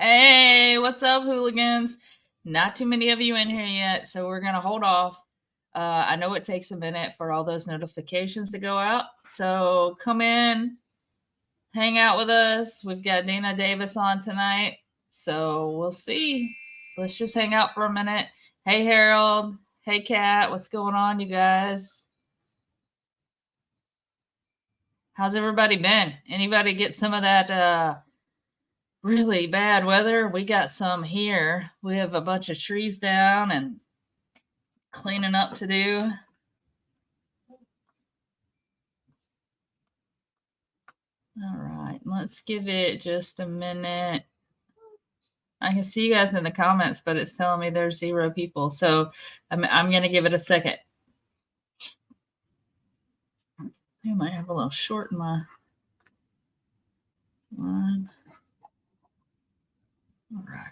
Hey, what's up, hooligans? Not too many of you in here yet, so we're gonna hold off. I know it takes a minute for all those notifications to go out, so come in, hang out with us. We've got Dana Davis on tonight, so we'll see. Let's just hang out for a minute. Hey, Harold. Hey, Kat. What's going on, you guys? How's everybody been? Anybody get some of that really bad weather? We got some here. We have a bunch of trees down and cleaning up to do. All right, let's give it just a minute. I can see you guys in the comments, but it's telling me there's 0 people. So I'm going to give it a second. I might have a little short in my line. All right.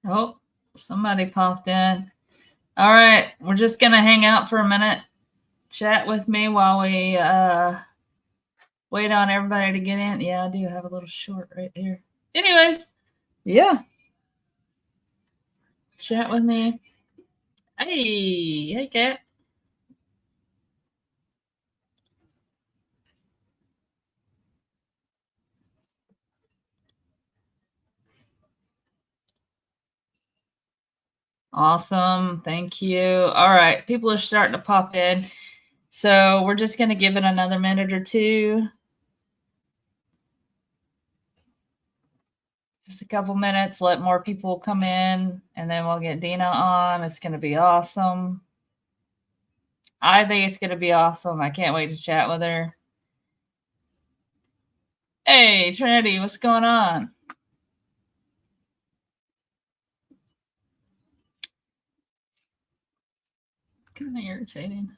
Oh, somebody popped in. All right, we're just going to hang out for a minute. Chat with me while we wait on everybody to get in. Yeah, I do have a little short right here. Anyways, yeah. Chat with me. Hey, Kat. Awesome. Thank you. All right. People are starting to pop in. So we're just going to give it another minute or two. Just a couple minutes, let more people come in, and then we'll get Dina on. It's going to be awesome. I think it's going to be awesome. I can't wait to chat with her. Hey, Trinity, what's going on? Kind of irritating.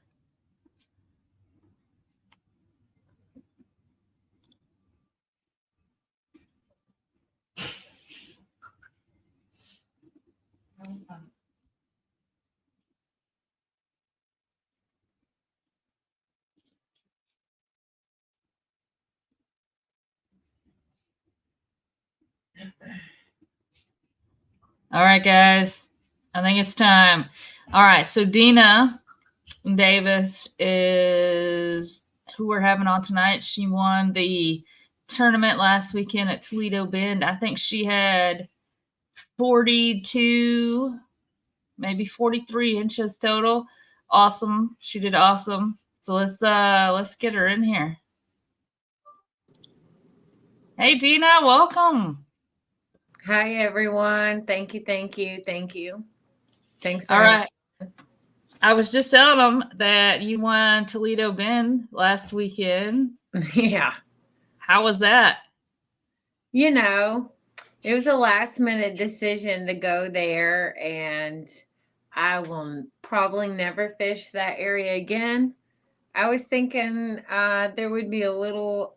All right, guys. I think it's time. All right. So Dina Davis is who we're having on tonight. She won the tournament last weekend at Toledo Bend. I think she had 42, maybe 43 inches total. Awesome. She did awesome. So let's get her in here. Hey Dina, welcome. Hi everyone. Thank you. Thanks for All right. I was just telling them that you won Toledo Bend last weekend. Yeah. How was that? You know, it was a last minute decision to go there, and I will probably never fish that area again. I was thinking there would be a little,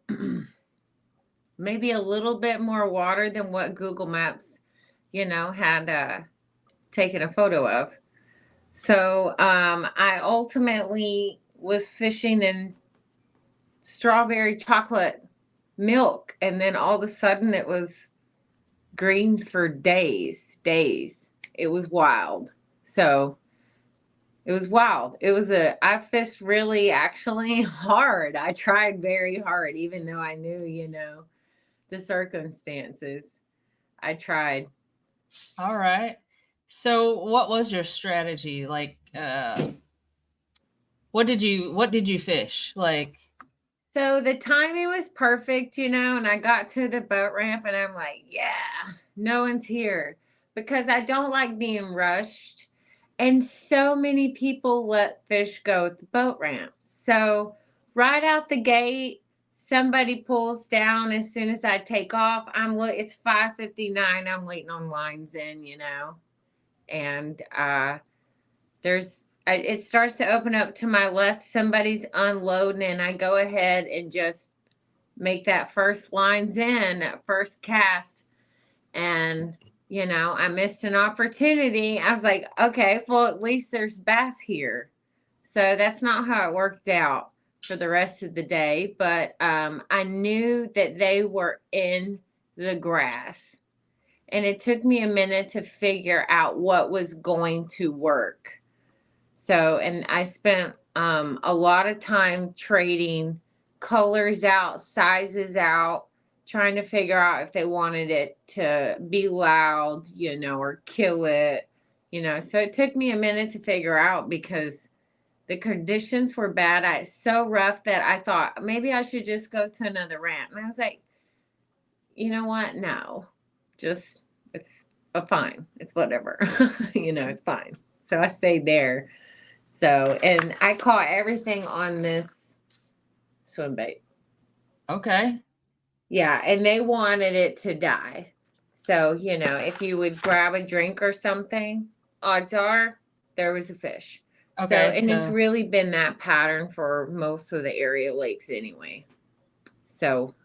maybe a little bit more water than what Google Maps, had taken a photo of. So I ultimately was fishing in strawberry chocolate milk, and then all of a sudden it was green for days. It was wild. So it was wild. I fished really actually hard. I tried very hard, even though I knew, the circumstances. I tried. All right. So what was your strategy? Like what did you fish? Like So the timing was perfect, and I got to the boat ramp and I'm like, yeah, no one's here, because I don't like being rushed. And so many people let fish go at the boat ramp. So right out the gate, somebody pulls down as soon as I take off. It's 5:59. I'm waiting on lines in. And it starts to open up to my left. Somebody's unloading, and I go ahead and just make that first lines in, that first cast, and I missed an opportunity. I was like, okay, well, at least there's bass here. So that's not how it worked out for the rest of the day. But I knew that they were in the grass. And it took me a minute to figure out what was going to work. So, and I spent a lot of time trading colors out, sizes out, trying to figure out if they wanted it to be loud, or kill it, So it took me a minute to figure out because the conditions were bad. It's so rough that I thought maybe I should just go to another ramp. And I was like, you know what? No, just it's fine. It's whatever. It's fine. So I stayed there. So, and I caught everything on this swim bait. Okay. Yeah, and they wanted it to die. So, if you would grab a drink or something, odds are there was a fish. So, Okay. and it's So, really been that pattern for most of the area lakes anyway. So,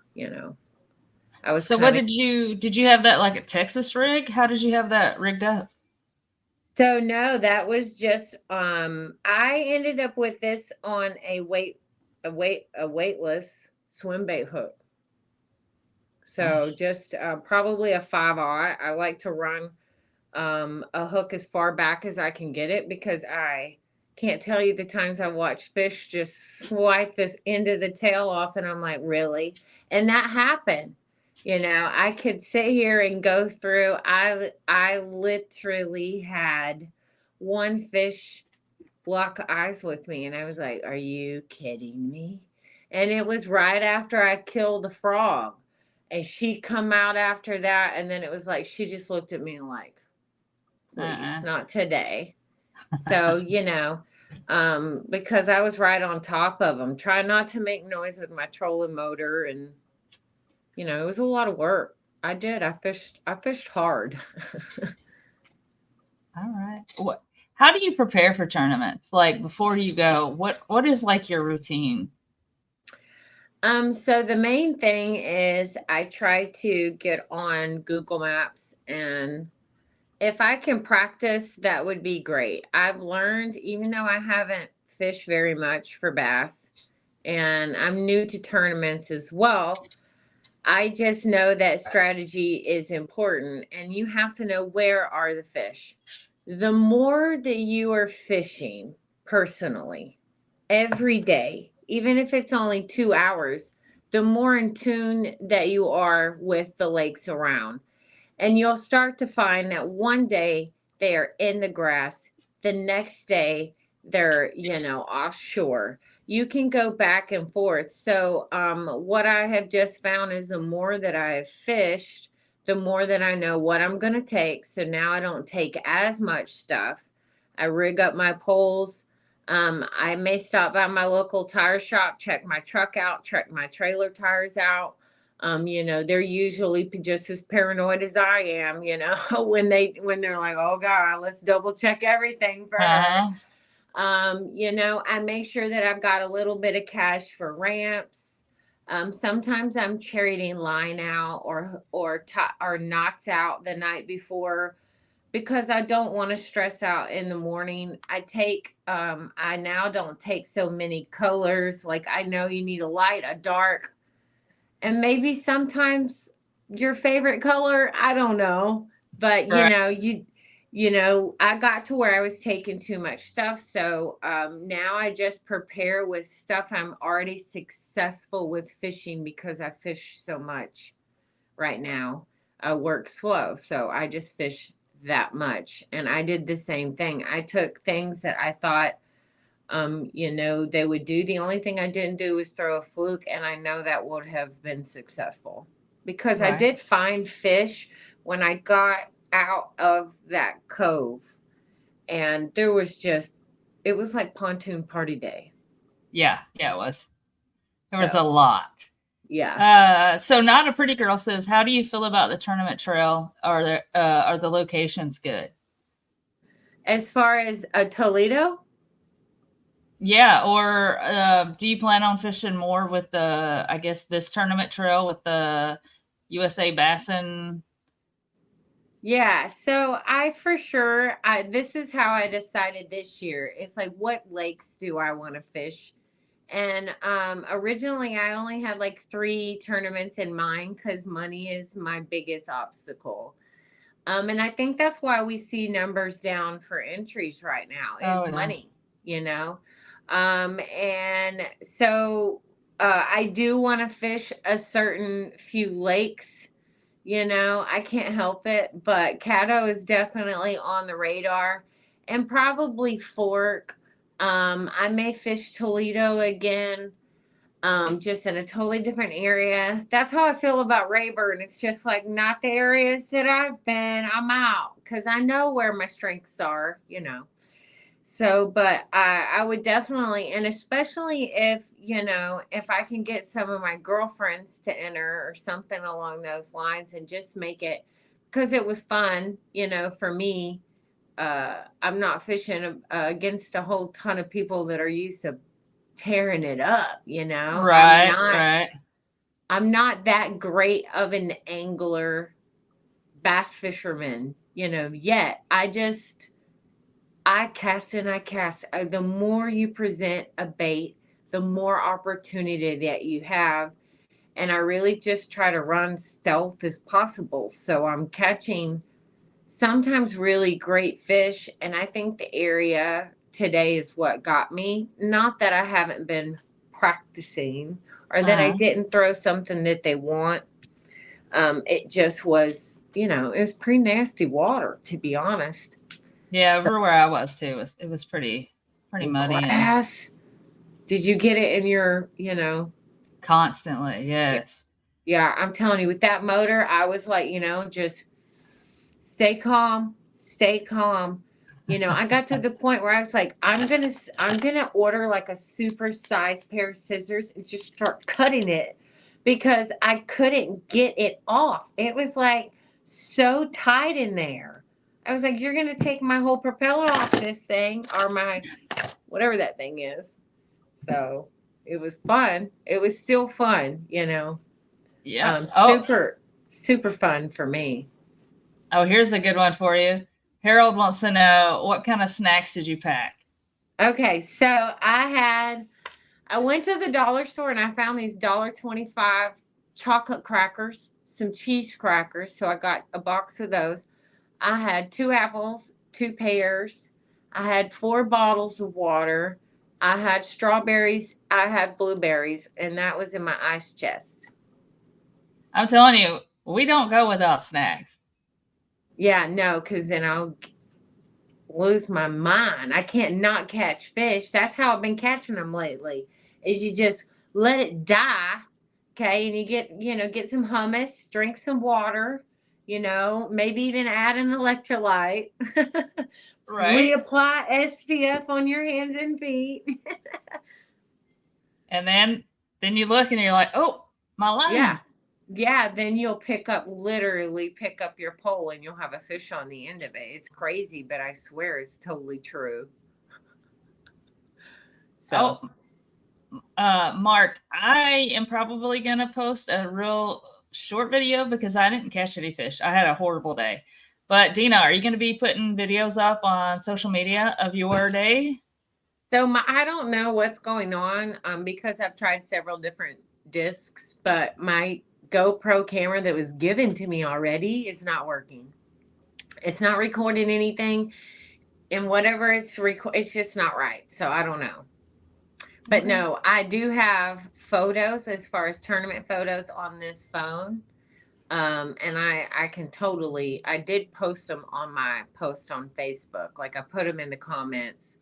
I was so what kind of. did you have that like a Texas rig? How did you have that rigged up? So no, that was just I ended up with this on a weightless swim bait hook. So Nice. just probably a 5/0. I like to run a hook as far back as I can get it because I can't tell you the times I watch fish just swipe this end of the tail off, and I'm like, really? And that happened. I could sit here and go through. I literally had one fish lock eyes with me, and I was like, are you kidding me? And it was right after I killed the frog. And she come out after that, and then it was like she just looked at me like, please, Uh-uh. not today. So, because I was right on top of them, try not to make noise with my trolling motor. And, it was a lot of work. I did. I fished hard. All right. How do you prepare for tournaments? Like before you go, what is like your routine? So the main thing is I try to get on Google Maps, and if I can practice, that would be great. I've learned, even though I haven't fished very much for bass, and I'm new to tournaments as well, I just know that strategy is important, and you have to know where are the fish. The more that you are fishing personally every day, even if it's only 2 hours, the more in tune that you are with the lakes around. And you'll start to find that one day they are in the grass, the next day they're, offshore. You can go back and forth. So, what I have just found is the more that I have fished, the more that I know what I'm going to take. So now I don't take as much stuff. I rig up my poles. I may stop by my local tire shop, check my truck out, check my trailer tires out. They're usually just as paranoid as I am, when they're like, oh God, let's double check everything first. Uh-huh. I make sure that I've got a little bit of cash for ramps. Sometimes I'm trading line out or knots out the night before because I don't want to stress out in the morning. I now don't take so many colors. Like I know you need a light, a dark, and maybe sometimes your favorite color, I don't know, but Right. I got to where I was taking too much stuff. So now I just prepare with stuff I'm already successful with fishing because I fish so much right now. I work slow, so I just fish that much. And I did the same thing. I took things that I thought they would do. The only thing I didn't do was throw a fluke, and I know that would have been successful because I Right. did find fish when I got out of that cove, and it was like pontoon party day. Yeah. Yeah, it was. There was a So, lot. yeah. So not a pretty girl says, how do you feel about the tournament trail? Are the locations good? As far as a Toledo, Yeah, or do you plan on fishing more with I guess this tournament trail with the USA Bassin? Yeah, so I for sure, this is how I decided this year. It's like, what lakes do I want to fish? And originally, I only had like 3 tournaments in mind because money is my biggest obstacle. And I think that's why we see numbers down for entries right now is Oh yeah. money, you know. And so I do want to fish a certain few lakes, you know, I can't help it, but Caddo is definitely on the radar, and probably Fork. I may fish Toledo again, just in a totally different area. That's how I feel about Rayburn. It's just like not the areas that I've been. I'm out because I know where my strengths are, you know. So, but I would definitely, and especially if, you know, if I can get some of my girlfriends to enter or something along those lines and just make it, because it was fun, you know, for me. I'm not fishing against a whole ton of people that are used to tearing it up, you know. Right, right. I'm not that great of an angler, bass fisherman, you know, yet. I cast and I cast. The more you present a bait, the more opportunity that you have. And I really just try to run stealth as possible. So I'm catching sometimes really great fish. And I think the area today is what got me. Not that I haven't been practicing or that I Uh-huh. didn't throw something that they want. It just was, you know, it was pretty nasty water, to be honest. Yeah, So, over where I was too, it was pretty and muddy and grass. Did you get it in your, you know? constantly. Yeah, Yes. yeah, I'm telling you, with that motor, I was like, you know, just stay calm, stay calm. You know, I got to the point where I was like, I'm gonna order like a super sized pair of scissors and just start cutting it because I couldn't get it off. It was like so tight in there. I was like, you're gonna take my whole propeller off this thing or my whatever that thing is. So it was fun. It was still fun, you know. Yep. Oh, Super fun for me. oh, here's a good one for you. Harold wants to know what kind of snacks did you pack? Okay, so I went to the dollar store and I found these $1.25 chocolate crackers, some cheese crackers. So I got a box of those. I had 2 apples, 2 pears. I had 4 bottles of water. I had strawberries. I had blueberries, and that was in my ice chest. I'm telling you, we don't go without snacks. Yeah, no, because then I'll lose my mind. I can't not catch fish. That's how I've been catching them lately. Is you just let it die, okay? And you get, you know, get some hummus, drink some water, you know, maybe even add an electrolyte. Right? Reapply SPF on your hands and feet. And then you look and you're like, "Oh, my Yeah. line." Yeah, then you'll literally pick up your pole and you'll have a fish on the end of it. It's crazy, but I swear it's totally true. Oh, So, Mark, I am probably going to post a real short video because I didn't catch any fish. I had a horrible day. But Dina, are you going to be putting videos up on social media of your day? I don't know what's going on because I've tried several different discs, but my GoPro camera that was given to me already is not working. It's not recording anything, and whatever it's just not right. So I don't know. But Okay. no, I do have photos as far as tournament photos on this phone. And I can totally, I did post them on my post on Facebook. Like I put them in the comments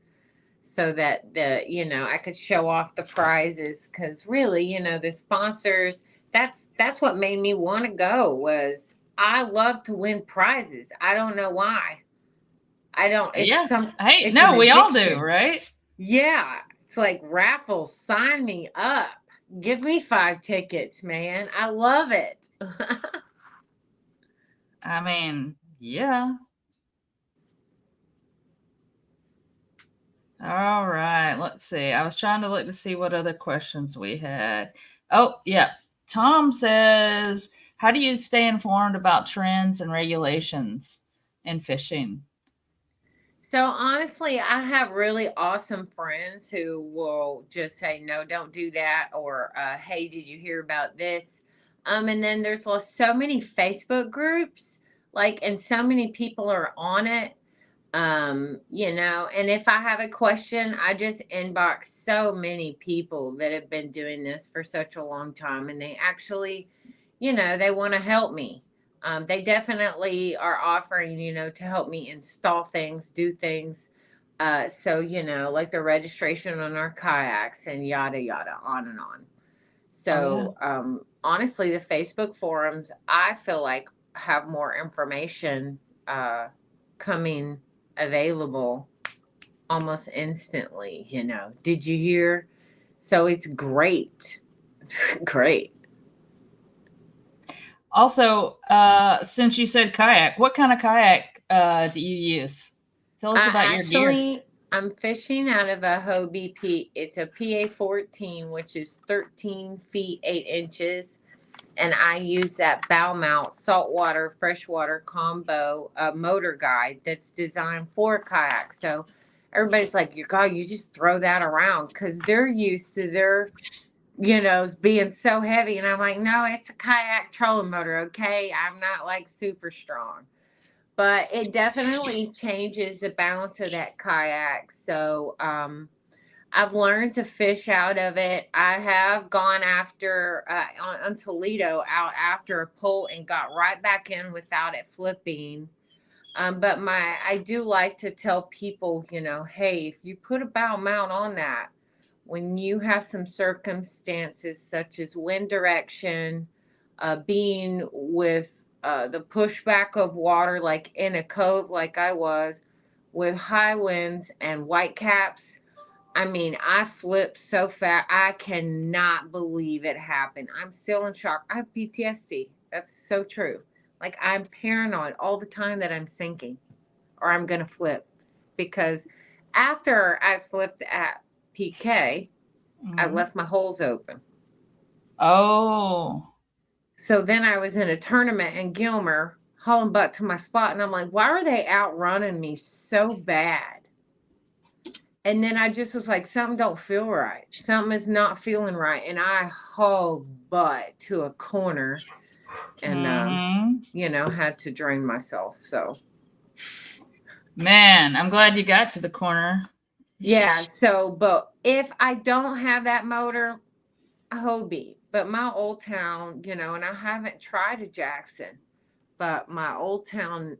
so that I could show off the prizes because really, you know, the sponsors, that's what made me want to go was I love to win prizes. I don't know why. I don't, Yeah. Hey, it's an no, we all do, addiction. right? Yeah. It's like raffles, sign me up. Give me 5 tickets, man. I love it. I mean, yeah. All right. Let's see. I was trying to look to see what other questions we had. Oh, yeah. Tom says, How do you stay informed about trends and regulations in fishing? So honestly, I have really awesome friends who will just say, "No, don't do that," or "Hey, did you hear about this?" And then there's so many Facebook groups, like, and so many people are on it. And if I have a question, I just inbox so many people that have been doing this for such a long time, and they actually, they want to help me. They definitely are offering, to help me install things, do things. So, like the registration on our kayaks and yada, yada, on and on. Oh yeah. So, honestly, the Facebook forums, I feel like, have more information coming available almost instantly. Did you hear? So it's great. Great. Also, since you said kayak, what kind of kayak do you use? Tell us about your gear. I'm fishing out of a Hobie P. It's a PA 14, which is 13 feet 8 inches. And I use that bow mount saltwater freshwater combo motor guide that's designed for kayaks. So everybody's like, God, you just throw that around because they're used to their, being so heavy. And I'm like, no, it's a kayak trolling motor. Okay. I'm not like super strong, but it definitely changes the balance of that kayak. So, I've learned to fish out of it. I have gone after on Toledo out after a pull and got right back in without it flipping. But I do like to tell people, hey, if you put a bow mount on that, when you have some circumstances such as wind direction, being with the pushback of water, like in a cove, like I was, with high winds and white caps. I mean, I flipped so fast. I cannot believe it happened. I'm still in shock. I have PTSD. That's so true. Like, I'm paranoid all the time that I'm sinking or I'm going to flip because after I flipped at PK, I Mhm. left my holes open. Oh. So then I was in a tournament in Gilmer, hauling butt to my spot, and I'm like, why are they outrunning me so bad? And then I just was like, something don't feel right. Something is not feeling right. And I hauled butt to a corner and, Hmm. had to drain myself. So, Man, I'm glad you got to the corner. yeah. Yeesh. So, but if I don't have that motor, Hobie, but my Old Town, and I haven't tried a Jackson, but my Old Town,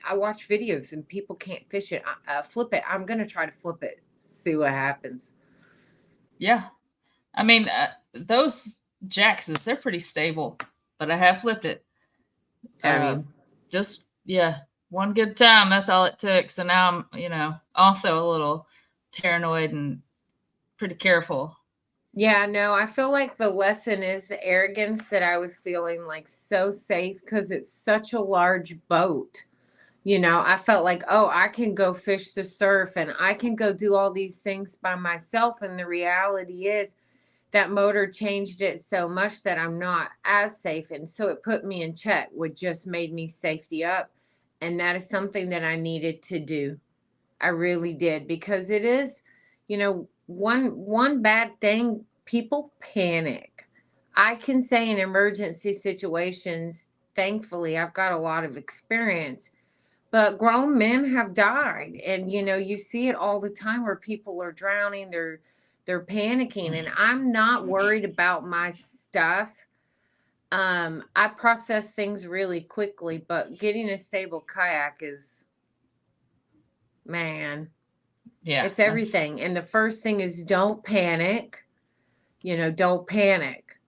I watch videos and people can't fish it, flip it. I'm going to try to flip it, see what happens. Yeah. I mean, those Jacksons, they're pretty stable, but I have flipped it. Have you? Just, yeah, one good time. That's all it took. So now I'm, also a little paranoid and pretty careful. Yeah, no, I feel like the lesson is the arrogance that I was feeling like so safe because it's such a large boat. I felt like, oh, I can go fish the surf and I can go do all these things by myself. And the reality is that motor changed it so much that I'm not as safe. And so it put me in check, which just made me safety up. And that is something that I needed to do. I really did because it is, one bad thing, people panic. I can say in emergency situations, thankfully, I've got a lot of experience, but grown men have died and you see it all the time where people are drowning, they're panicking and I'm not worried about my stuff. I process things really quickly, but getting a stable kayak is, man, Yeah, it's that's everything. And the first thing is don't panic. Don't panic.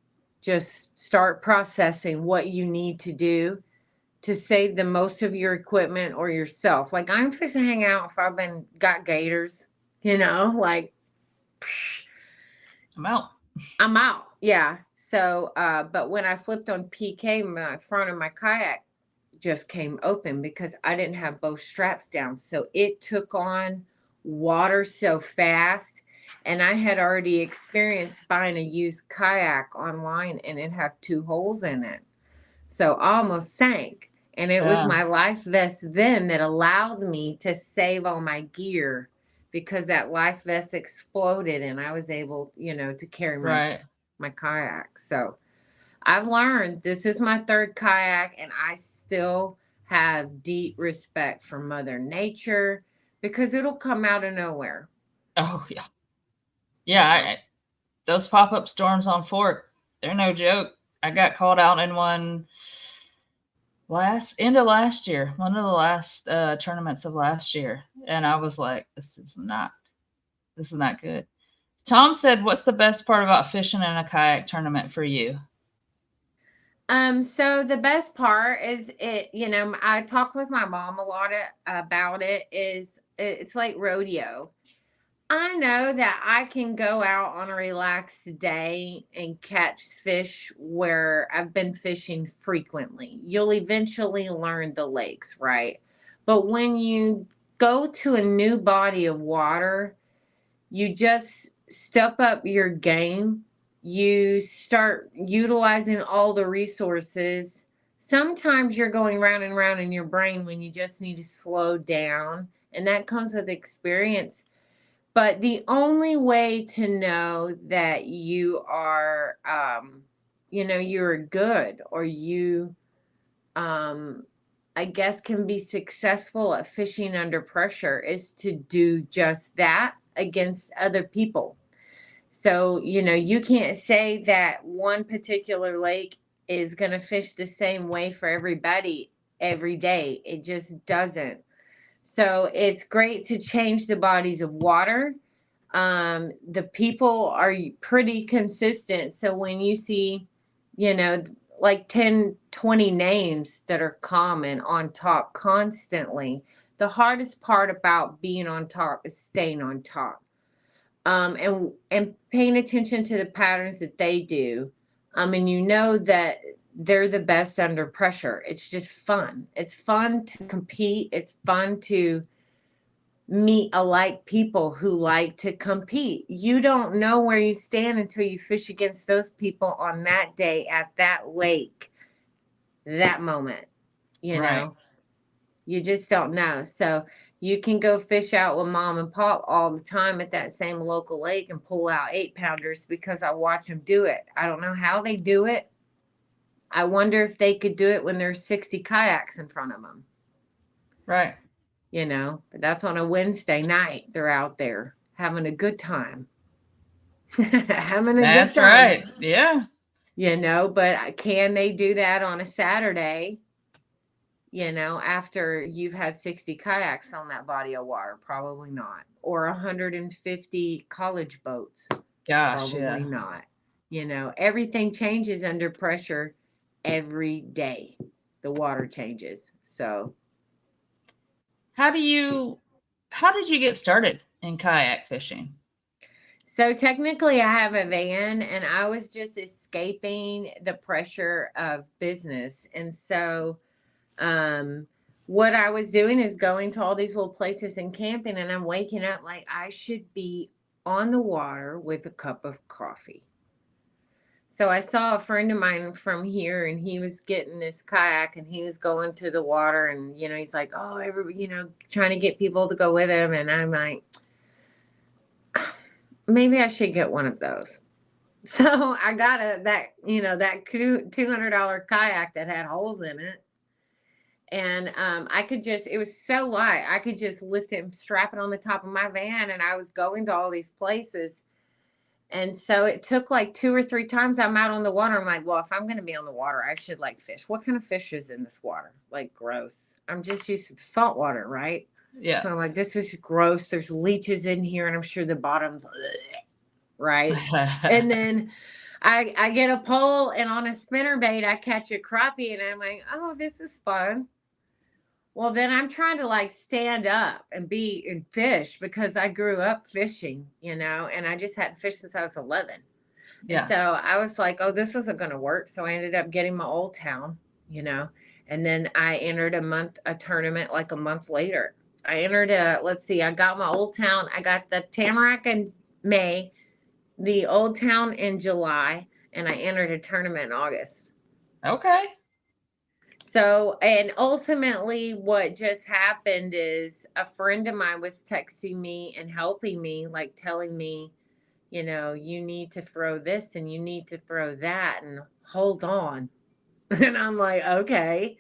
Just start processing what you need to do to save the most of your equipment or yourself. Like I'm fixing to hang out if I've been got gators, like I'm out. I'm out. Yeah. So but when I flipped on PK, my front of my kayak just came open because I didn't have both straps down. So it took on water so fast. And I had already experienced buying a used kayak online and it had 2 holes in it. So I almost sank. And it was Yeah. my life vest then that allowed me to save all my gear, because that life vest exploded and I was able, to carry Right. my kayak. So I've learned, this is my third kayak, and I still have deep respect for Mother Nature, because it'll come out of nowhere. Oh yeah. You Yeah. know, Those pop up storms on Fork, they're no joke. I got called out in one last end of last year, one of the last tournaments of last year, and I was like, this is not good. Tom said, "What's the best part about fishing in a kayak tournament for you?" so the best part is, I talk with my mom a lot about it, is it's like rodeo. I know that I can go out on a relaxed day and catch fish where I've been fishing frequently. You'll eventually learn the lakes, right? But when you go to a new body of water, you just step up your game. You start utilizing all the resources. Sometimes you're going round and round in your brain when you just need to slow down, and that comes with experience. But the only way to know that you are, you're good, or you, um, I guess, can be successful at fishing under pressure, is to do just that against other people. So, you can't say that one particular lake is going to fish the same way for everybody every day. It just doesn't. So, it's great to change the bodies of water. The people are pretty consistent. So when you see, you know, like 10, 20 names that are common on top constantly, the hardest part about being on top is staying on top. And paying attention to the patterns that they do. And you know that they're the best under pressure. It's just fun. It's fun to compete. It's fun to meet alike people who like to compete. You don't know where you stand until you fish against those people on that day at that lake, that moment, you Right. know. You just don't know. So you can go fish out with mom and pop all the time at that same local lake and pull out 8 pounders, because I watch them do it. I don't know how they do it. I wonder if they could do it when there's 60 kayaks in front of them, Right. but that's on a Wednesday night. They're out there having a good time. Having a good That's time, right. Yeah. but can they do that on a Saturday, after you've had 60 kayaks on that body of water? Probably not. Or 150 college boats? Gosh. Probably Yeah. not. Everything changes under pressure every day. The water changes. How do you? How did you get started in kayak fishing? So technically, I have a van, and I was just escaping the pressure of business. And so, what I was doing is going to all these little places and camping, and I'm waking up like I should be on the water with a cup of coffee. So I saw a friend of mine from here, and he was getting this kayak, and he was going to the water, and he's like, oh, everybody, trying to get people to go with him, and I'm like, maybe I should get one of those. So I got that $200 kayak that had holes in it. And I could just, it was so light. I could just lift it and strap it on the top of my van. And I was going to all these places. And so it took like 2 or 3 times I'm out on the water. I'm like, well, if I'm going to be on the water, I should like fish. What kind of fish is in this water? Like, gross. I'm just used to the salt water, right? Yeah. So I'm like, this is gross. There's leeches in here. And I'm sure the bottom's, right? And then I get a pole, and on a spinner bait, I catch a crappie, and I'm like, oh, this is fun. Well, then I'm trying to like stand up and be and fish, because I grew up fishing, and I just hadn't fished since I was 11. And Yeah. so I was like, oh, this isn't going to work. So I ended up getting my Old Town, and then I entered a tournament like a month later. I entered let's see, I got my Old Town. I got the Tamarack in May, the Old Town in July, and I entered a tournament in August. Okay. So, and ultimately, what just happened is a friend of mine was texting me and helping me, like telling me, you need to throw this and you need to throw that and hold on. And I'm like, okay.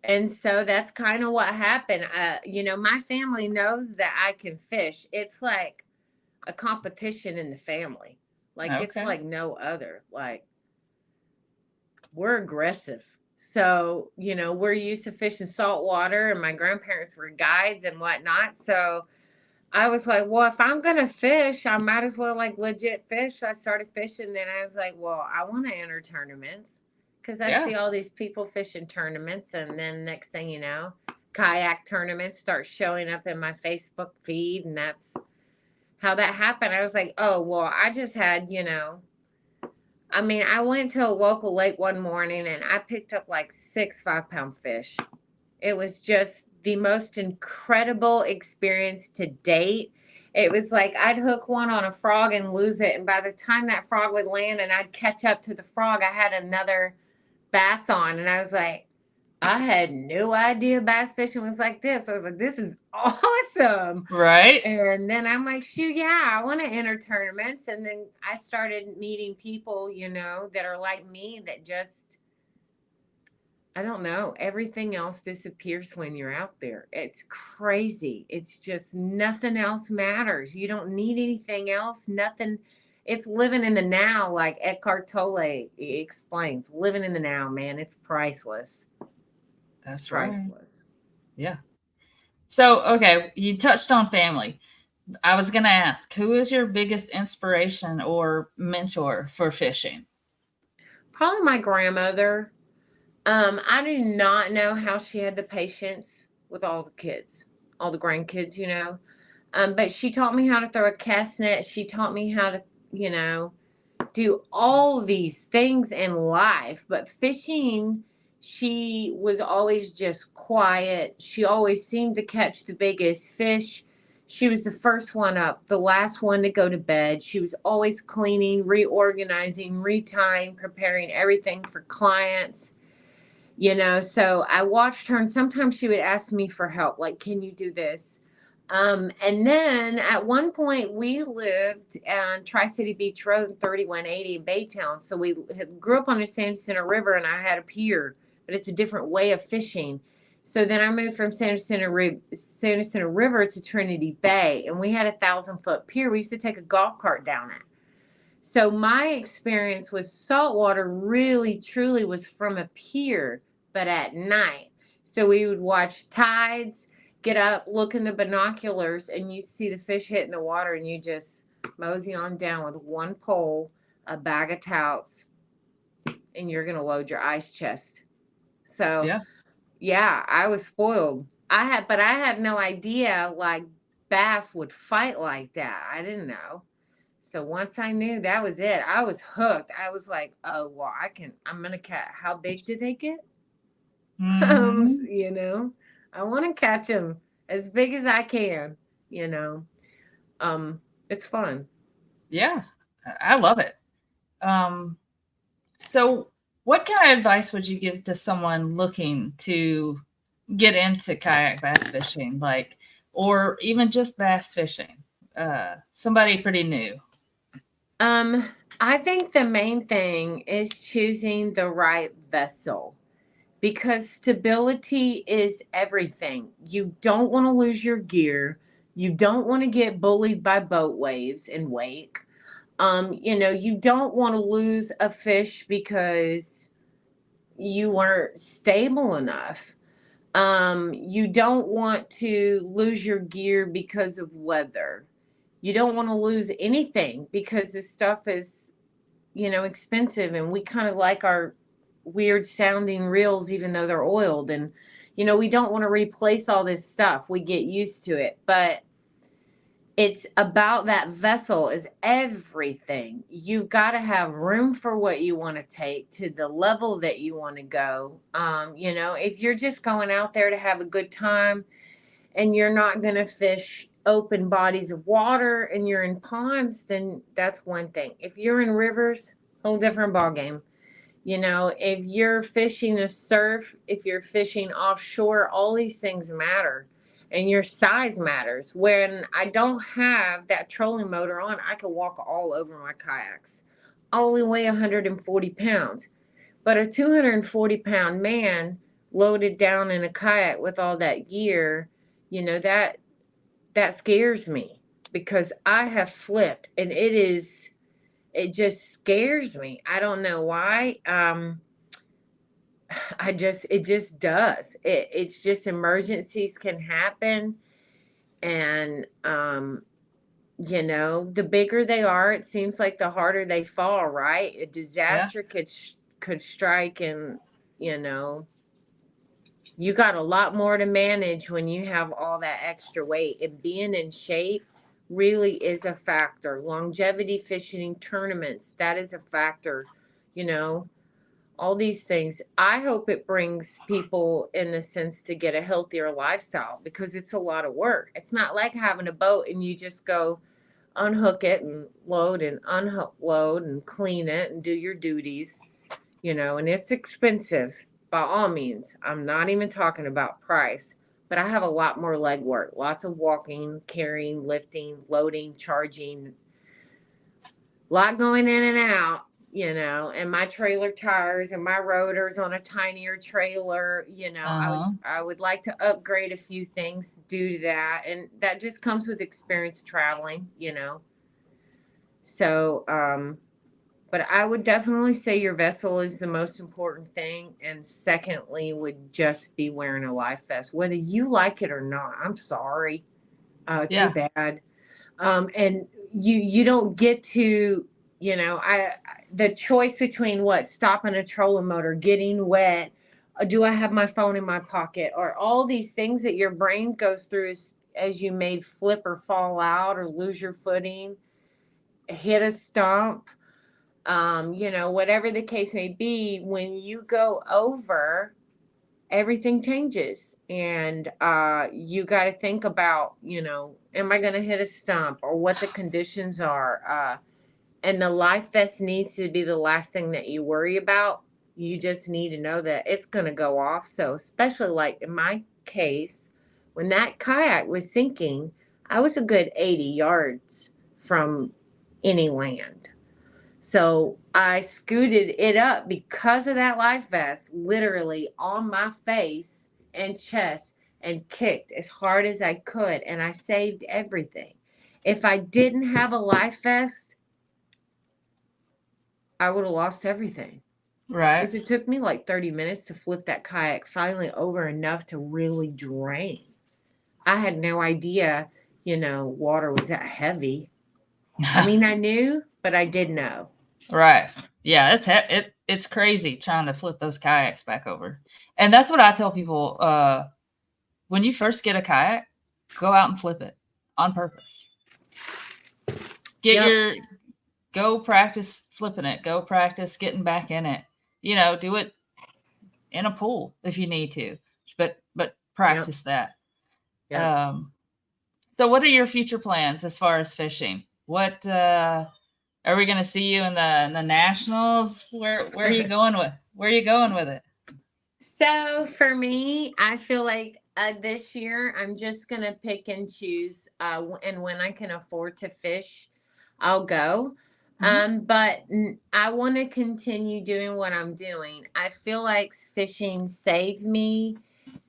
And so that's kind of what happened. My family knows that I can fish. It's like a competition in the family. Like it's Okay. like no other. Like we're aggressive. So, we're used to fishing salt water and my grandparents were guides and whatnot. So I was like, well, if I'm going to fish, I might as well like legit fish. So I started fishing. Then I was like, well, I want to enter tournaments because I Yeah. see all these people fishing tournaments. And then next thing you know, kayak tournaments start showing up in my Facebook feed. And that's how that happened. I was like, oh, well, I just had, I went to a local lake one morning and I picked up like 6 5-pound fish. It was just the most incredible experience to date. It was like I'd hook one on a frog and lose it. And by the time that frog would land and I'd catch up to the frog, I had another bass on. And I was like, I had no idea bass fishing was like this. I was like, this is awesome. Right. And then I'm like, shoot, yeah, I want to enter tournaments. And then I started meeting people, that are like me that just, I don't know, everything else disappears when you're out there. It's crazy. It's just nothing else matters. You don't need anything else, nothing. It's living in the now, like Eckhart Tolle explains. Living in the now, man, it's priceless. It's That's right. priceless. Yeah. So, okay, you touched on family. I was going to ask, who is your biggest inspiration or mentor for fishing? Probably my grandmother. I do not know how she had the patience with all the kids, all the grandkids. But she taught me how to throw a cast net. She taught me how to, you know, do all these things in life. But fishing, she was always just quiet. She always seemed to catch the biggest fish. She was the first one up, the last one to go to bed. She was always cleaning, reorganizing, retying, preparing everything for clients. So I watched her and sometimes she would ask me for help, like, can you do this? And then at one point we lived on Tri-City Beach Road 3180 in Baytown. So we grew up on the San Jacinto River and I had a pier, but it's a different way of fishing. So then I moved from San Jacinto River to Trinity Bay and we had 1,000-foot pier. We used to take a golf cart down it. So my experience with saltwater really truly was from a pier, but at night. So we would watch tides, get up, look in the binoculars, and you'd see the fish hitting the water, and you just mosey on down with one pole, a bag of towels, and you're gonna load your ice chest. So Yeah. yeah, I was spoiled. But I had no idea like bass would fight like that. I didn't know. So once I knew that was it, I was hooked. I was like, oh, well, I'm going to catch. How big do they get? Um, Hmm. you know, I want to catch them as big as I can, you know. Um, it's fun. Yeah. I love it. Um, so, what kind of advice would you give to someone looking to get into kayak bass fishing, like, or even just bass fishing? Somebody pretty new. Um, I think the main thing is choosing the right vessel because stability is everything. You don't want to lose your gear. You don't want to get bullied by boat waves and wake. You don't want to lose a fish because you weren't stable enough. You don't want to lose your gear because of weather. You don't want to lose anything because this stuff is, expensive and we kind of like our weird sounding reels even though they're oiled and we don't want to replace all this stuff. We get used to it, but it's about that vessel is everything. You've got to have room for what you want to take to the level that you want to go. If you're just going out there to have a good time and you're not going to fish open bodies of water and you're in ponds, then that's one thing. If you're in rivers, whole different ball game. You know, if you're fishing a surf, if you're fishing offshore, all these things matter. And your size matters. When I don't have that trolling motor on, I can walk all over my kayaks. I only weigh 140 pounds. But a 240-pound man loaded down in a kayak with all that gear, you know, that scares me because I have flipped and it just scares me. I don't know why. It just does. It's just emergencies can happen. And, you know, the bigger they are, it seems like the harder they fall, right? A Yeah. disaster could strike, and, you know, you got a lot more to manage when you have all that extra weight, and being in shape really is a factor. Longevity fishing tournaments, that is a factor, you know, all these things. I hope it brings people in the sense to get a healthier lifestyle because it's a lot of work. It's not like having a boat and you just go unhook it and load and unload and clean it and do your duties, you know, and it's expensive by all means. I'm not even talking about price, but I have a lot more leg work, lots of walking, carrying, lifting, loading, charging, a lot going in and out, you know, and my trailer tires and my rotors on a tinier trailer, you know, Uh-huh. I would like to upgrade a few things due to that. And that just comes with experience traveling, you know. So, but I would definitely say your vessel is the most important thing. And secondly, would just be wearing a life vest, whether you like it or not. I'm sorry. Too Yeah. bad. And you don't get to, you know, the choice between what, stopping a trolling motor, getting wet, do I have my phone in my pocket, or all these things that your brain goes through as you may flip or fall out or lose your footing, hit a stump, you know, whatever the case may be. When you go over, everything changes, and you got to think about, you know, am I going to hit a stump, or what the conditions are, and the life vest needs to be the last thing that you worry about. You just need to know that it's going to go off. So especially like in my case, when that kayak was sinking, I was a good 80 yards from any land. So I scooted it up because of that life vest, literally on my face and chest, and kicked as hard as I could. And I saved everything. If I didn't have a life vest, I would have lost everything. Right. Because it took me like 30 minutes to flip that kayak finally over enough to really drain. I had no idea, you know, water was that heavy. I mean, I knew, but I did know. Right. Yeah, it's crazy trying to flip those kayaks back over. And that's what I tell people, when you first get a kayak, go out and flip it on purpose. Get Yep. your Go practice flipping it. Go practice getting back in it. You know, do it in a pool if you need to. But Yep. practice that. Yep. Um so what are your future plans as far as fishing? What are we going to see you in the nationals? Where are you going with? Where are you going with it? So for me, I feel like this year I'm just gonna pick and choose, and when I can afford to fish, I'll go. Hmm. But I want to continue doing what I'm doing. I feel like fishing saved me,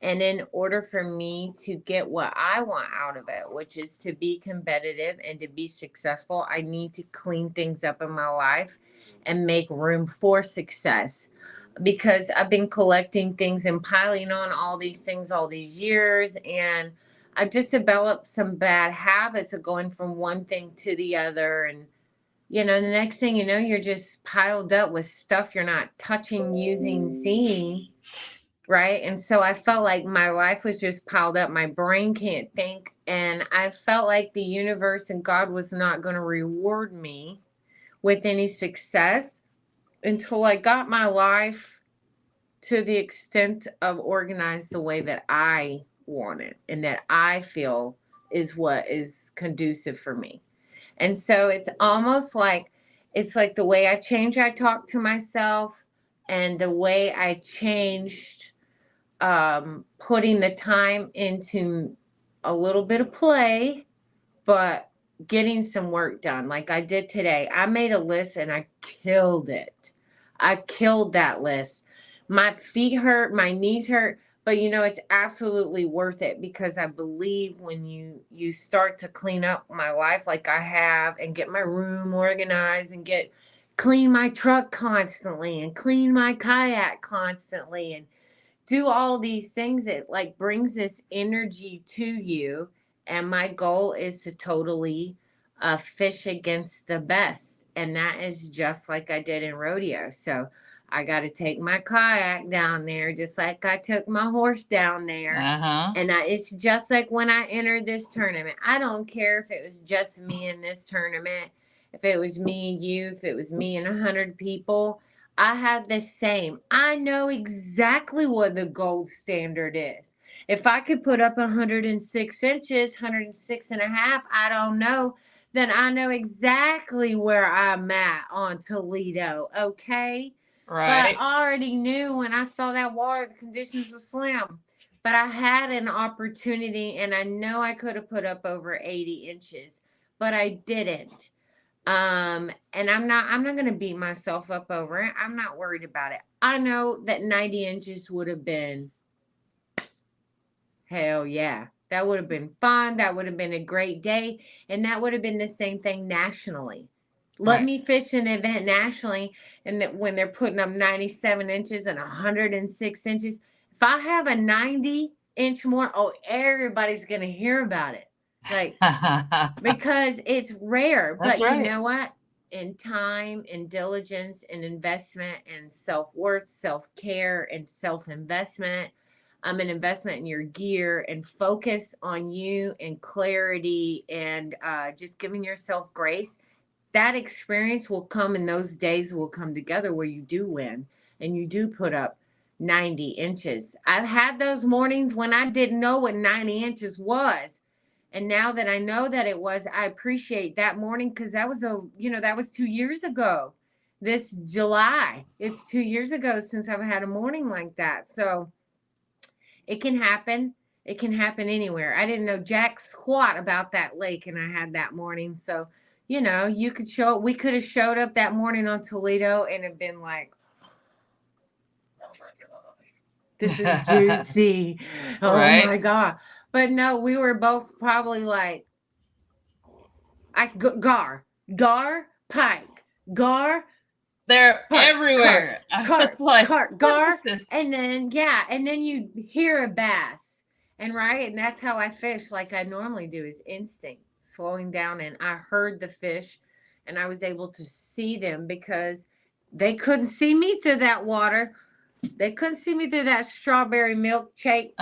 and in order for me to get what I want out of it, which is to be competitive and to be successful, I need to clean things up in my life and make room for success, because I've been collecting things and piling on all these things all these years. And I've just developed some bad habits of going from one thing to the other. And, you know, the next thing you know, you're just piled up with stuff you're not touching, using, seeing. Right. And so I felt like my life was just piled up. My brain can't think. And I felt like the universe and God was not going to reward me with any success until I got my life to the extent of organized the way that I want it and that I feel is what is conducive for me. And so it's almost like, it's like the way I change, I talk to myself, and the way I changed, putting the time into a little bit of play, but getting some work done like I did today. I made a list and I killed it. I killed that list. My feet hurt, my knees hurt, but it's absolutely worth it, because I believe when you start to clean up my life like I have, and get my room organized, and get clean my truck constantly, and clean my kayak constantly, and do all these things, it like brings this energy to you. And my goal is to totally fish against the best, and that is just like I did in rodeo. So I got to take my kayak down there just like I took my horse down there. Uh-huh. And it's just like when I entered this tournament. I don't care if it was just me in this tournament, if it was me and you, if it was me and 100 people. I have the same. I know exactly what the gold standard is. If I could put up 106 inches, 106 and a half, I don't know, then I know exactly where I'm at on Toledo, okay? But Right. I already knew when I saw that water, the conditions were slim. But I had an opportunity, and I know I could have put up over 80 inches, but I didn't. And I'm not going to beat myself up over it. I'm not worried about it. I know that 90 inches would have been, hell yeah. That would have been fun. That would have been a great day. And that would have been the same thing nationally. Let Right. me fish an event nationally, and that when they're putting up 97 inches and 106 inches, if I have a 90-inch more, oh, everybody's going to hear about it. Like, because it's rare. That's But you right. know what? In time, in diligence, in investment, and self-worth, self-care, and self-investment, an investment in your gear, and focus on you, and clarity, and just giving yourself grace. That experience will come, and those days will come together where you do win and you do put up 90 inches. I've had those mornings when I didn't know what 90 inches was. And now that I know that it was, I appreciate that morning, because that was 2 years ago. This July, it's 2 years ago since I've had a morning like that. So it can happen. It can happen anywhere. I didn't know jack squat about that lake, and I had that morning. So, we could have showed up that morning on Toledo and have been like, oh my God, this is juicy. Oh Right. my God. But no, we were both probably like, pike, gar, They're cart, cart, everywhere. I was cart, like, cart, what is gar, this? and then and then you hear a bass, and right, and that's how I fish like I normally do, is instinct, slowing down, and I heard the fish, and I was able to see them because they couldn't see me through that water. They couldn't see me through that strawberry milkshake.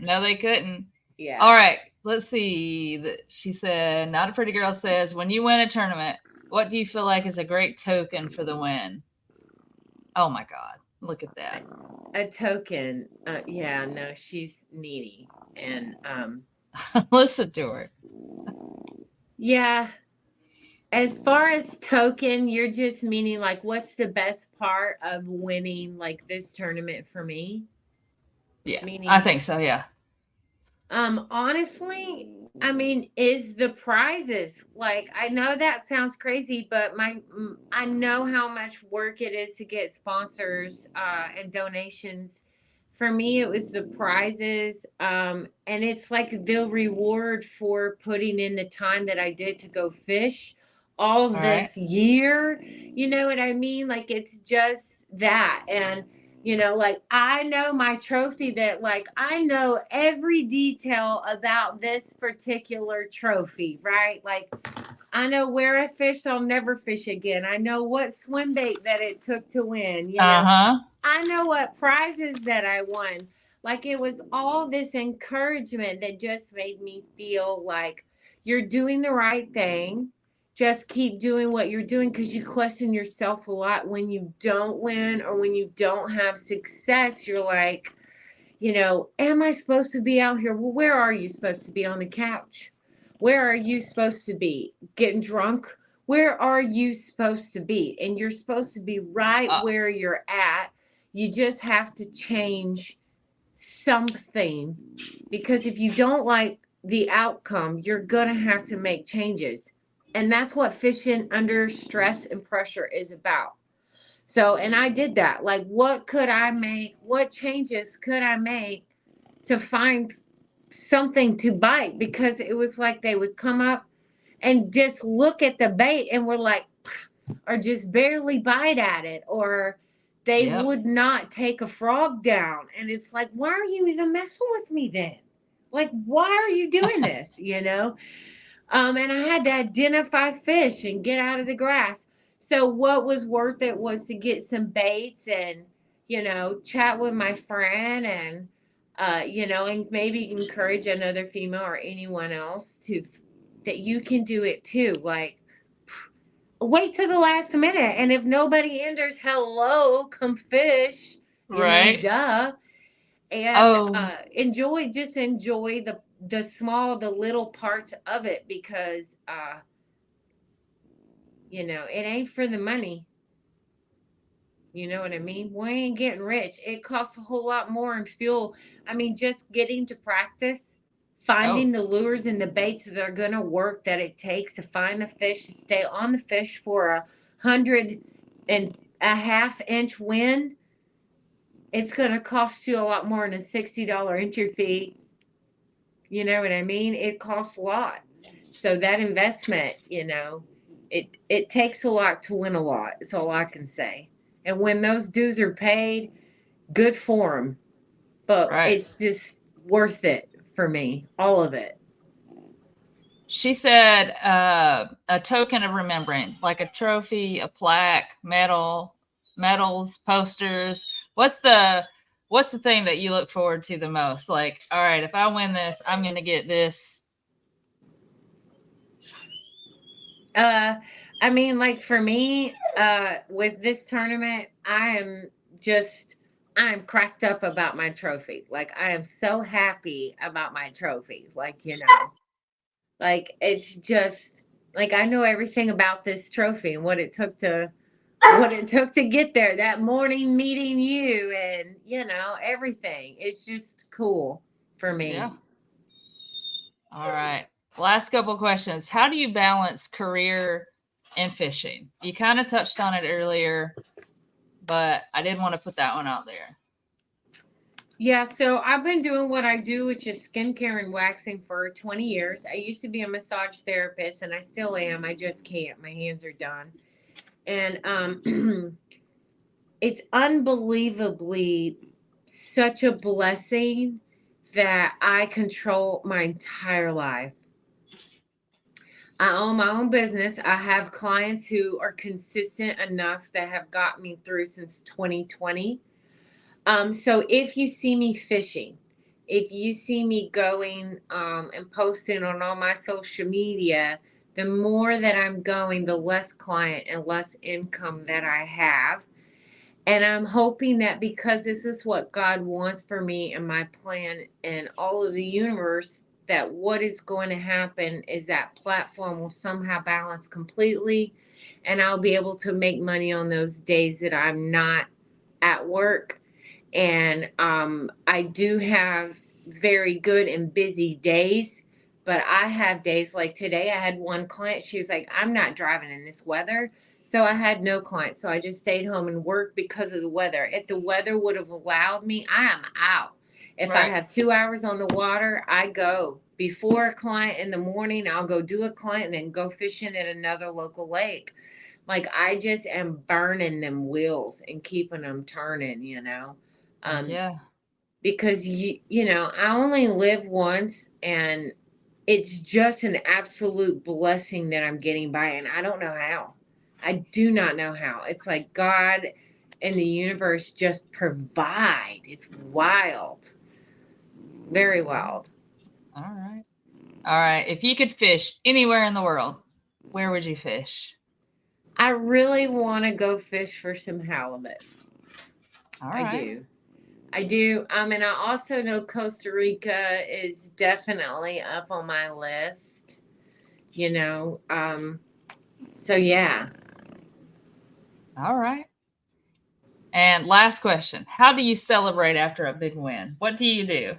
No, they couldn't. Yeah. All right. Let's see. She said, Not a Pretty Girl says, when you win a tournament, what do you feel like is a great token for the win? Oh my God. Look at that. A token. Yeah, no, she's needy. And Listen to her. yeah, as far as token, you're just meaning like what's the best part of winning like this tournament for me? Yeah, I Meaning, think so. Yeah. honestly, I mean, is the prizes. Like, I know that sounds crazy, but I know how much work it is to get sponsors and donations. For me, it was the prizes, and it's like the reward for putting in the time that I did to go fish all All right. this year. You know what I mean? Like, it's just that. And like I know my trophy, that like I know every detail about this particular trophy, right? Like I know where I fished, I'll never fish again. I know what swim bait that it took to win. Uh-huh. I know what prizes that I won. Like it was all this encouragement that just made me feel like you're doing the right thing. Just keep doing what you're doing, because you question yourself a lot when you don't win or when you don't have success. You're like, am I supposed to be out here? Well, where are you supposed to be? On the couch? Where are you supposed to be? Getting drunk where are you supposed to be? And you're supposed to be right Uh, where you're at. You just have to change something, because if you don't like the outcome, you're going to have to make changes. And that's what fishing under stress and pressure is about. So, and I did that. Like, what could I make? What changes could I make to find something to bite? Because it was like they would come up and just look at the bait and were like, or just barely bite at it, or they yep. would not take a frog down. And it's like, why are you even messing with me then? Like, why are you doing this? And I had to identify fish and get out of the grass. So what was worth it was to get some baits and, chat with my friend and, and maybe encourage another female or anyone else that you can do it too. Like, wait till the last minute. And if nobody enters, hello, come fish, Right. duh. And Oh, enjoy the little parts of it, because it ain't for the money. You know what I mean? We ain't getting rich. It costs a whole lot more in fuel. I mean, just getting to practice, oh, finding the lures and the baits that are gonna work, that it takes to find the fish, to stay on the fish for 100.5 inch wind. It's gonna cost you a lot more than a $60 entry fee. You know what I mean? It costs a lot. So that investment, it takes a lot to win a lot. Is all I can say. And when those dues are paid, good for them. But right. it's just worth it for me, all of it. She said a token of remembering, like a trophy, a plaque, medals, posters. What's the thing that you look forward to the most? Like, all right, if I win this, I'm going to get this. Uh, I mean, like for me, with this tournament, I'm cracked up about my trophy. Like I am so happy about my trophy. Like, like it's just like I know everything about this trophy and what it took to get there. That morning meeting you and everything. It's just cool for Yeah. me. All right. Last couple questions. How do you balance career and fishing? You kind of touched on it earlier, but I did want to put that one out there. Yeah, so I've been doing what I do, which is skincare and waxing, for 20 years. I used to be a massage therapist, and I still am. I just can't. My hands are done. And it's unbelievably such a blessing that I control my entire life. I own my own business. I have clients who are consistent enough that have got me through since 2020. So if you see me fishing, if you see me going and posting on all my social media, the more that I'm going, the less client and less income that I have. And I'm hoping that, because this is what God wants for me and my plan and all of the universe, that what is going to happen is that platform will somehow balance completely, and I'll be able to make money on those days that I'm not at work. And I do have very good and busy days, but I have days like today. I had one client. She was like, I'm not driving in this weather. So I had no clients. So I just stayed home and worked because of the weather. If the weather would have allowed me, I am out. If I Right. have 2 hours on the water, I go. Before a client in the morning, I'll go do a client and then go fishing at another local lake. Like I just am burning them wheels and keeping them turning. Um, Yeah. because I only live once, and it's just an absolute blessing that I'm getting by, and I don't know how. I do not know how. It's like God and the universe just provide. It's wild. Very wild. All right. All right. If you could fish anywhere in the world, where would you fish? I really want to go fish for some halibut. All I right. do. I do. And I also know Costa Rica is definitely up on my list. You know, um, So yeah. All right. And last question. How do you celebrate after a big win? What do you do?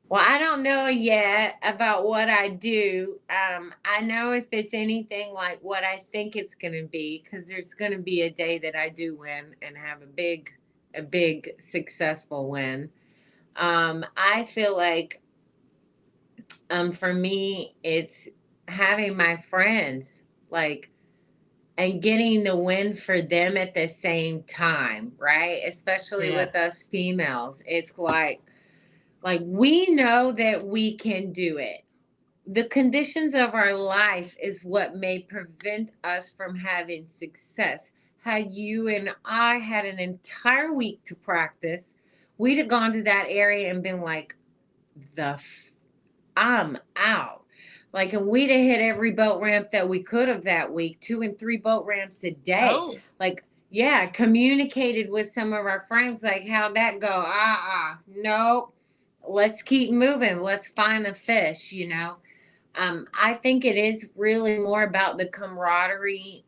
Well, I don't know yet about what I do. I know if it's anything like what I think it's going to be, because there's going to be a day that I do win and have a big successful win. I feel like, for me, it's having my friends like and getting the win for them at the same time, right? Especially Yeah, with us females, it's like we know that we can do it. The conditions of our life is what may prevent us from having success. Had you and I had an entire week to practice, we'd have gone to that area and been like, I'm out. Like, and we'd have hit every boat ramp that we could have that week, 2 and 3 boat ramps a day. oh, Like, yeah, communicated with some of our friends, like, how'd that go? Nope. Let's keep moving. Let's find the fish, you know. I think it is really more about the camaraderie,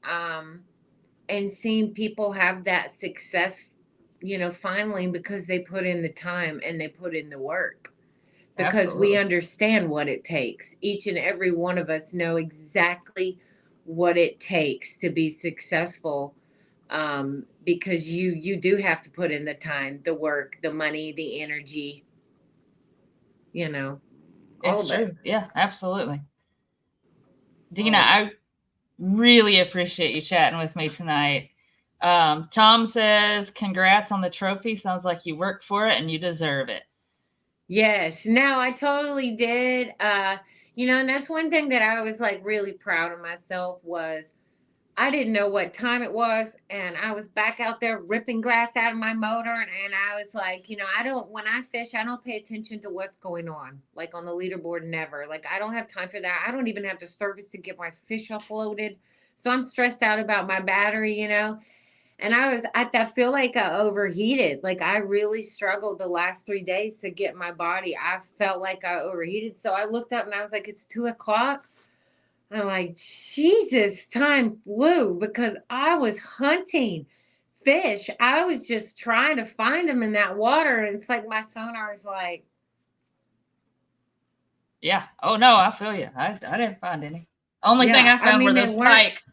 and seeing people have that success, finally, because they put in the time and they put in the work, because we absolutely. understand what it takes. Each and every one of us know exactly what it takes to be successful, because you do have to put in the time, the work, the money, the energy, you know, all It's of it. true. Yeah, absolutely. Dina, All of it. I really appreciate you chatting with me tonight. Tom says, congrats on the trophy. Sounds like you worked for it and you deserve it. Yes, no, I totally did. And that's one thing that I was like really proud of myself was I didn't know what time it was, and I was back out there ripping grass out of my motor, and I was like, I don't when I fish, I don't pay attention to what's going on, like on the leaderboard, never. Like I don't have time for that. I don't even have the service to get my fish uploaded. So I'm stressed out about my battery. And I feel like I overheated. Like I really struggled the last 3 days to get my body. I felt like I overheated. So I looked up and I was like, it's 2 o'clock. I'm like, Jesus, time flew because I was hunting fish. I was just trying to find them in that water. And it's like my sonar is like, Yeah. Oh, no, I feel you. I didn't find any. Only thing yeah, I I found were mean, those pike.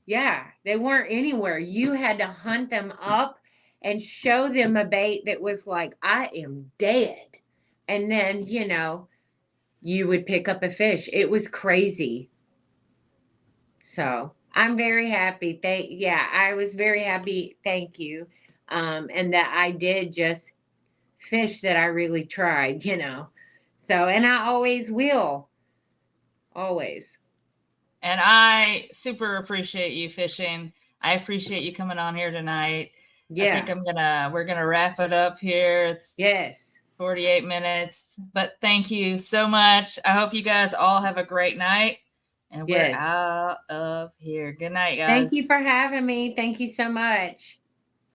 they weren't anywhere. You had to hunt them up and show them a bait that was like, I am dead. And then, you would pick up a fish. It was crazy. So I'm very happy. Yeah, I was very happy. Thank you. And that I did just fish that I really tried. So, and I always will. Always. And I super appreciate you fishing. I appreciate you coming on here tonight. I think Yeah. we're gonna wrap it up here. It's Yes. 48 minutes. But thank you so much. I hope you guys all have a great night. And we're Yes. out of here. Good night, Thank you guys. for having me. Thank you so much.